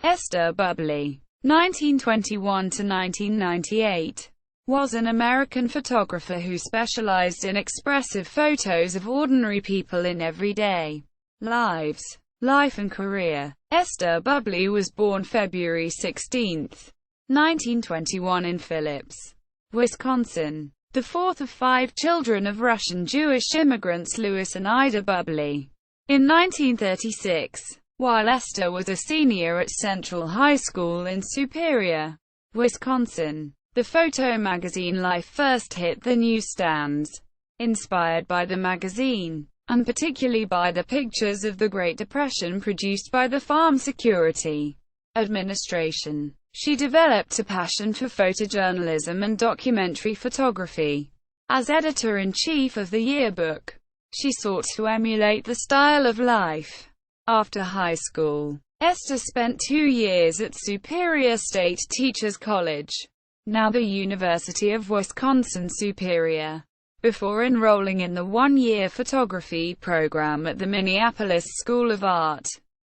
Esther Bubley, 1921 to 1998, was an American photographer who specialized in expressive photos of ordinary people in everyday lives, life and career. Esther Bubley was born February 16, 1921 in Phillips, Wisconsin, the fourth of 5 children of Russian Jewish immigrants Louis and Ida Bubley. In 1936, while Esther was a senior at Central High School in Superior, Wisconsin, the photo magazine Life first hit the newsstands. Inspired by the magazine, and particularly by the pictures of the Great Depression produced by the Farm Security Administration, she developed a passion for photojournalism and documentary photography. As editor-in-chief of the yearbook, she sought to emulate the style of life. After high school, Esther spent 2 years at Superior State Teachers College, now the University of Wisconsin-Superior, before enrolling in the 1-year photography program at the Minneapolis School of Art,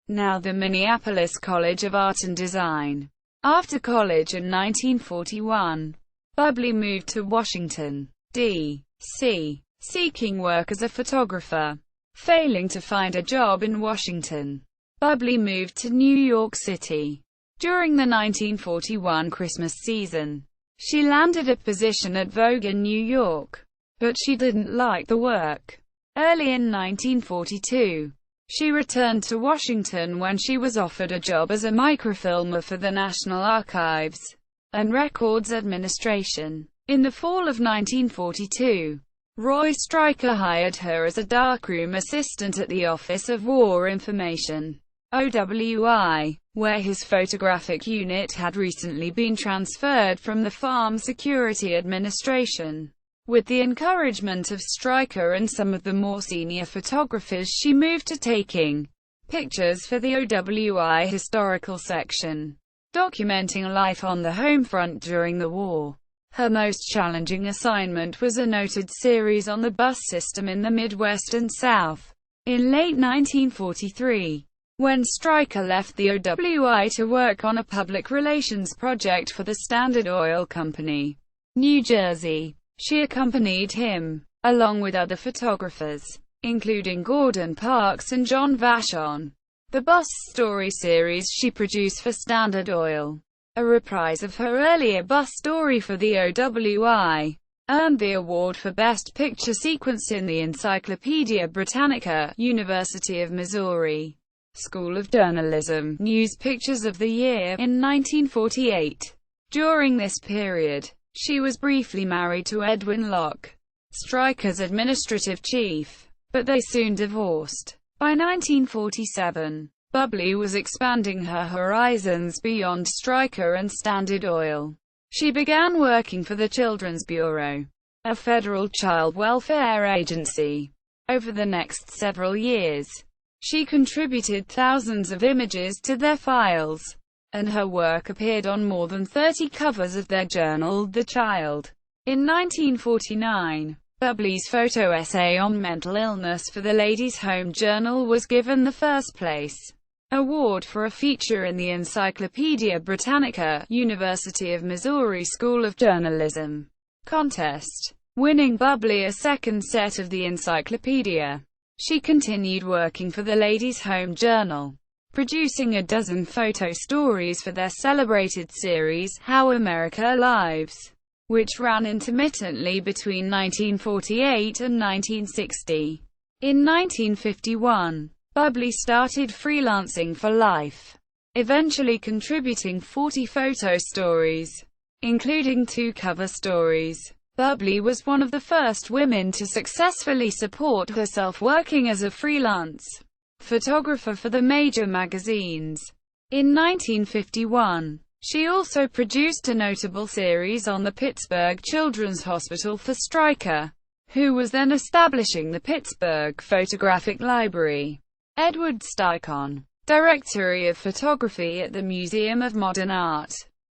now the Minneapolis College of Art and Design. After college in 1941, Bubley moved to Washington, D.C., seeking work as a photographer. Failing to find a job in Washington, Bubley moved to New York City. During the 1941 Christmas season, she landed a position at Vogue in New York, but she didn't like the work. Early in 1942, she returned to Washington when she was offered a job as a microfilmer for the National Archives and Records Administration. In the fall of 1942, Roy Stryker hired her as a darkroom assistant at the Office of War Information, OWI, where his photographic unit had recently been transferred from the Farm Security Administration. With the encouragement of Stryker and some of the more senior photographers, she moved to taking pictures for the OWI historical section, documenting life on the home front during the war. Her most challenging assignment was a noted series on the bus system in the Midwest and South. In late 1943, when Stryker left the OWI to work on a public relations project for the Standard Oil Company, New Jersey, she accompanied him, along with other photographers, including Gordon Parks and John Vachon. The bus story series she produced for Standard Oil, a reprise of her earlier bus story for the OWI, earned the award for Best Picture Sequence in the Encyclopedia Britannica, University of Missouri School of Journalism, News Pictures of the Year, in 1948. During this period, she was briefly married to Edwin Locke, Stryker's administrative chief, but they soon divorced. By 1947, Bubley was expanding her horizons beyond Stryker and Standard Oil. She began working for the Children's Bureau, a federal child welfare agency. Over the next several years, she contributed thousands of images to their files, and her work appeared on more than 30 covers of their journal, The Child. In 1949, Bubley's photo essay on mental illness for the Ladies' Home Journal was given the first place award for a feature in the Encyclopedia Britannica, University of Missouri School of Journalism contest, winning Bubley a second set of the encyclopedia. She continued working for the Ladies' Home Journal, producing a dozen photo stories for their celebrated series, How America Lives, which ran intermittently between 1948 and 1960. In 1951, Bubley started freelancing for Life, eventually contributing 40 photo stories, including 2 cover stories. Bubley was one of the first women to successfully support herself working as a freelance photographer for the major magazines. In 1951, she also produced a notable series on the Pittsburgh Children's Hospital for Stryker, who was then establishing the Pittsburgh Photographic Library. Edward Steichen, Directory of Photography at the Museum of Modern Art,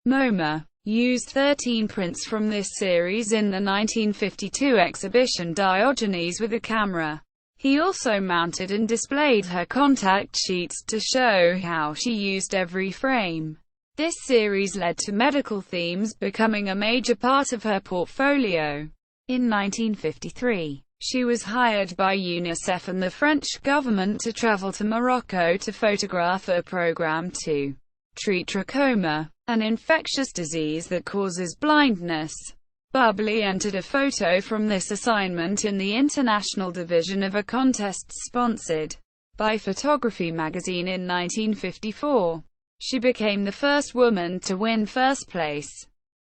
MoMA, used 13 prints from this series in the 1952 exhibition Diogenes with a Camera. He also mounted and displayed her contact sheets to show how she used every frame. This series led to medical themes becoming a major part of her portfolio. In 1953, she was hired by UNICEF and the French government to travel to Morocco to photograph a program to treat trachoma, an infectious disease that causes blindness. Bubley entered a photo from this assignment in the international division of a contest sponsored by Photography magazine in 1954. She became the first woman to win first place,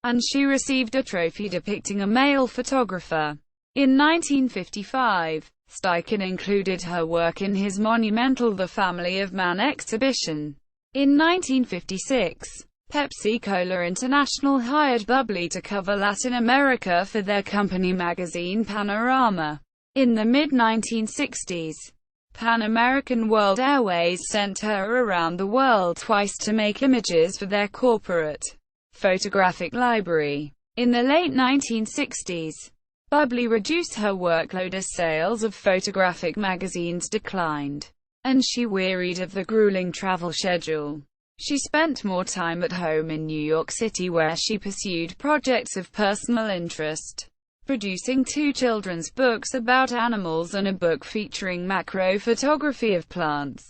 and she received a trophy depicting a male photographer. In 1955, Steichen included her work in his monumental The Family of Man exhibition. In 1956, Pepsi-Cola International hired Bubley to cover Latin America for their company magazine Panorama. In the mid-1960s, Pan American World Airways sent her around the world twice to make images for their corporate photographic library. In the late 1960s, Bubley reduced her workload as sales of photographic magazines declined, and she wearied of the grueling travel schedule. She spent more time at home in New York City where she pursued projects of personal interest, producing 2 children's books about animals and a book featuring macro photography of plants.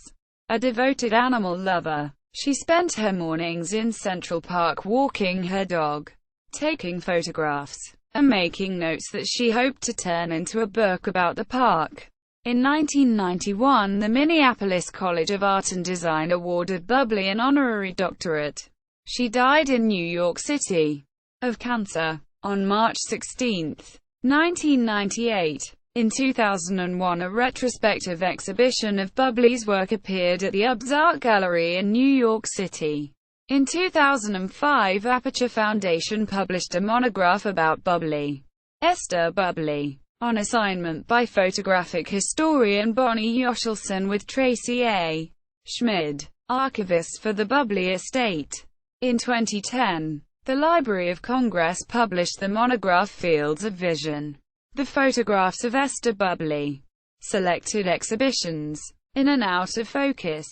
A devoted animal lover, she spent her mornings in Central Park walking her dog, taking photographs, and making notes that she hoped to turn into a book about the park. In 1991, the Minneapolis College of Art and Design awarded Bubley an honorary doctorate. She died in New York City of cancer on March 16, 1998. In 2001, a retrospective exhibition of Bubley's work appeared at the UBS Art Gallery in New York City. In 2005, Aperture Foundation published a monograph about Bubley. Esther Bubley, on assignment by photographic historian Bonnie Yoshelson with Tracy A. Schmid, archivist for the Bubley estate. In 2010, the Library of Congress published the monograph Fields of Vision. The photographs of Esther Bubley. Selected exhibitions. In and Out of Focus.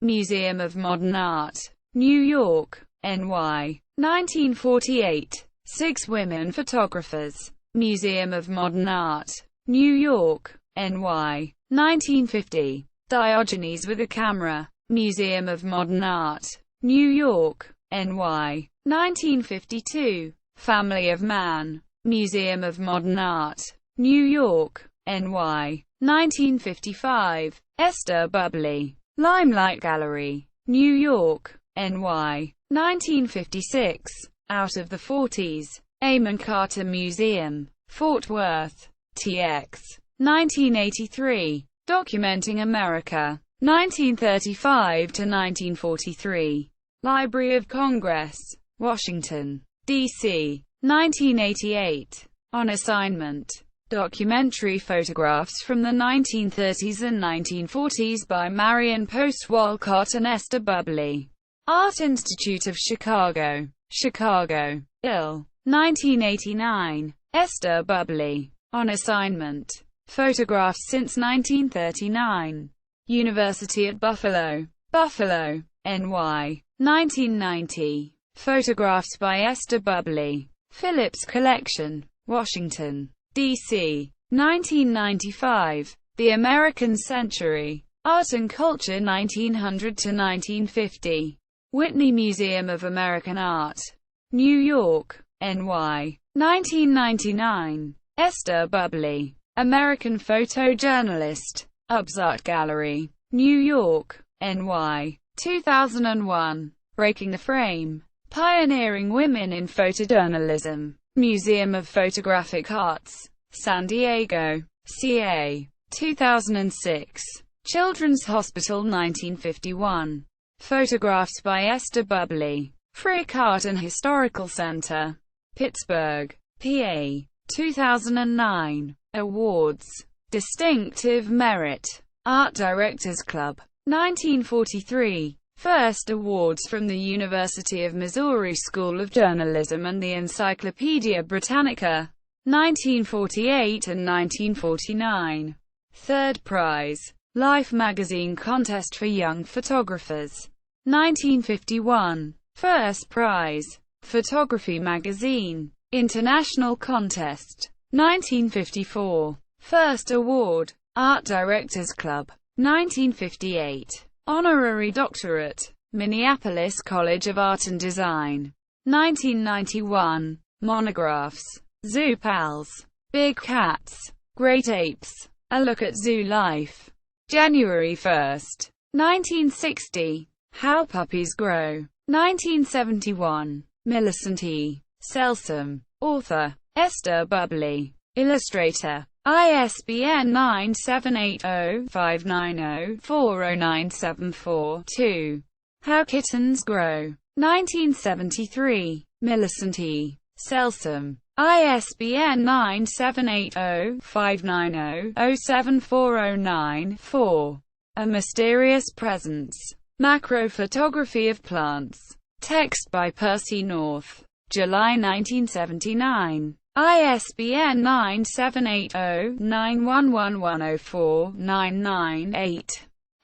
Museum of Modern Art. New York, NY. 1948. 6 women photographers. Museum of Modern Art. New York, NY. 1950. Diogenes with a Camera. Museum of Modern Art. New York, NY. 1952. Family of Man. Museum of Modern Art. New York, NY. 1955. Esther Bubley. Limelight Gallery. New York, NY. 1956. Out of the 40s. Amon Carter Museum, Fort Worth, TX. 1983. Documenting America. 1935 to 1943. Library of Congress, Washington, D.C. 1988. On assignment. Documentary photographs from the 1930s and 1940s by Marion Post Walcott and Esther Bubley. Art Institute of Chicago, Chicago, Ill. 1989. Esther Bubley. On assignment. Photographs since 1939. University at Buffalo, Buffalo, NY. 1990. Photographs by Esther Bubley. Phillips Collection, Washington, D.C. 1995. The American Century. Art and Culture 1900 to 1950. Whitney Museum of American Art. New York, NY. 1999. Esther Bubley. American photojournalist. UBS Art Gallery. New York, NY. 2001. Breaking the Frame. Pioneering Women in Photojournalism. Museum of Photographic Arts. San Diego, CA. 2006. Children's Hospital 1951. Photographs by Esther Bubley. Frick Art and Historical Center. Pittsburgh, PA. 2009. Awards. Distinctive Merit. Art Directors Club. 1943. First awards from the University of Missouri School of Journalism and the Encyclopedia Britannica. 1948 and 1949. Third prize, Life magazine contest for young photographers. 1951. First prize, Photography magazine, international contest. 1954. First award, Art Directors Club. 1958. Honorary doctorate, Minneapolis College of Art and Design. 1991. Monographs, Zoo Pals, Big Cats, Great Apes, A Look at Zoo Life. January 1st, 1960. How Puppies Grow. 1971. Millicent E. Selsom. Author, Esther Bubley. Illustrator. ISBN 978-0-590-40974-2. How Kittens Grow. 1973. Millicent E. Selsom. ISBN 978-0-590-07409-4. A Mysterious Presence. Macrophotography of Plants. Text by Percy North. July 1979. ISBN 978-0-911104-998.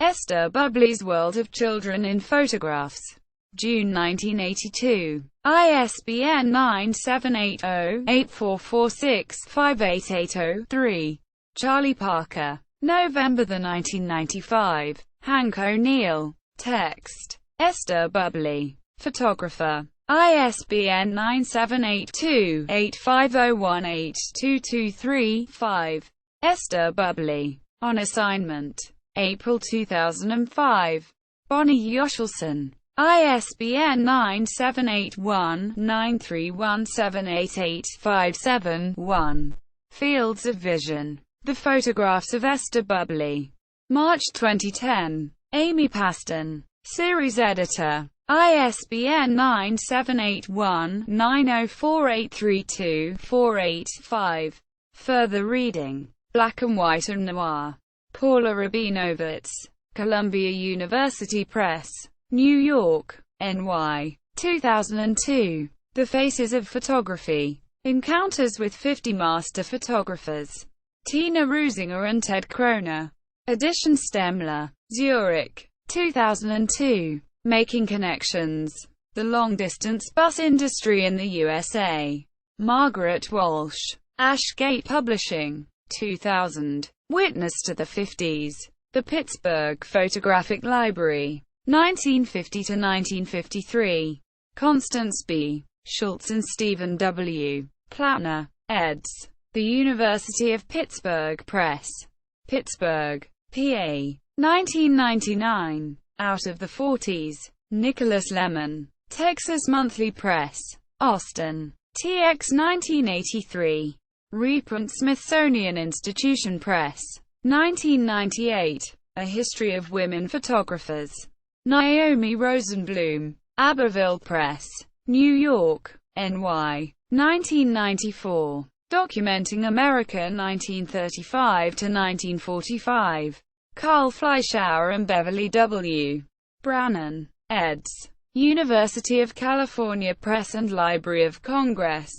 Esther Bubley's World of Children in Photographs. June 1982. ISBN 978-0-8446-58803. Charlie Parker. November 1995. Hank O'Neill. Text. Esther Bubley. Photographer. ISBN 978-2-85018-223-5. Esther Bubley. On assignment. April 2005. Bonnie Yoshelson. ISBN 978-1-931788571. Fields of Vision. The Photographs of Esther Bubley. March 2010. Amy Paston. Series Editor. ISBN 978-1-904832-48-5. Further reading. Black and White and Noir. Paula Rabinovitz. Columbia University Press. New York, NY. 2002. The Faces of Photography. Encounters with 50 Master Photographers. Tina Rusinger and Ted Kroner. Edition Stemler. Zurich. 2002. Making Connections. The Long-Distance Bus Industry in the USA. Margaret Walsh. Ashgate Publishing. 2000. Witness to the 50s. The Pittsburgh Photographic Library. 1950–1953. Constance B. Schultz and Stephen W. Plattner. eds. The University of Pittsburgh Press. Pittsburgh, PA. 1999. Out of the 40s. Nicholas Lemon. Texas Monthly Press. Austin. TX 1983. Reprint Smithsonian Institution Press. 1998. A History of Women Photographers. Naomi Rosenblum. Abbeville Press. New York, NY. 1994. Documenting America 1935–1945. Carl Fleischauer and Beverly W. Brannan. eds. University of California Press and Library of Congress.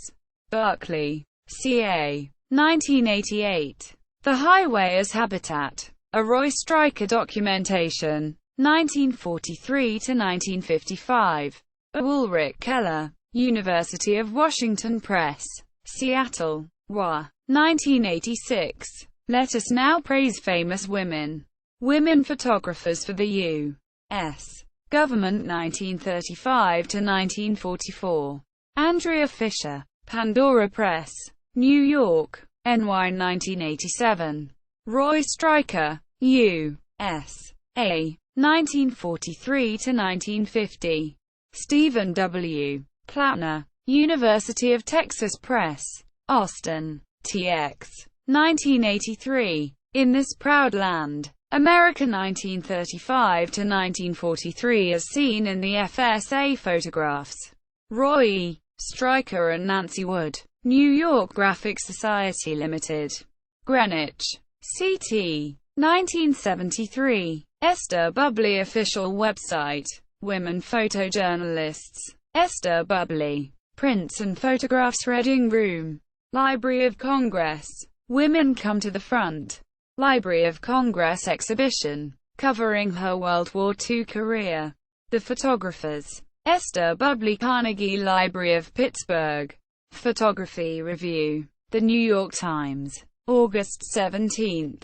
Berkeley, CA. 1988. The Highway as Habitat. A Roy Stryker documentation. 1943–1955. Ulrich Keller. University of Washington Press. Seattle. WA. 1986. Let Us Now Praise Famous Women. Women Photographers for the U.S. Government 1935–1944. Andrea Fisher. Pandora Press. New York, NY 1987. Roy Stryker. U.S.A. 1943–1950. Stephen W. Plattner. University of Texas Press. Austin. TX. 1983. In This Proud Land. America 1935–1943 as seen in the FSA photographs. Roy E. Stryker and Nancy Wood. New York Graphic Society Limited. Greenwich. CT. 1973. Esther Bubley Official Website. Women Photojournalists. Esther Bubley. Prints and Photographs Reading Room. Library of Congress. Women Come to the Front. Library of Congress exhibition, covering her World War II career. The photographers. Esther Bubley, Carnegie Library of Pittsburgh. Photography Review. The New York Times. August 17,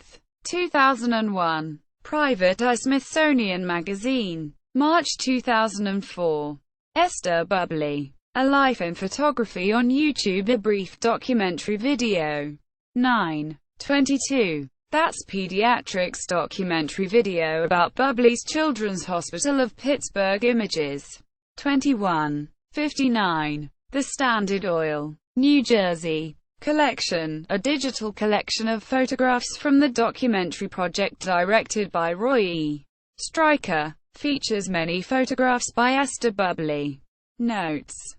2001. Private Eye, Smithsonian Magazine. March 2004. Esther Bubley. A Life in Photography on YouTube, a brief documentary video. 9:22. That's Pediatrics documentary video about Bubley's Children's Hospital of Pittsburgh. Images. 21:59. The Standard Oil, New Jersey. Collection, a digital collection of photographs from the documentary project directed by Roy E. Stryker. Features many photographs by Esther Bubley. Notes.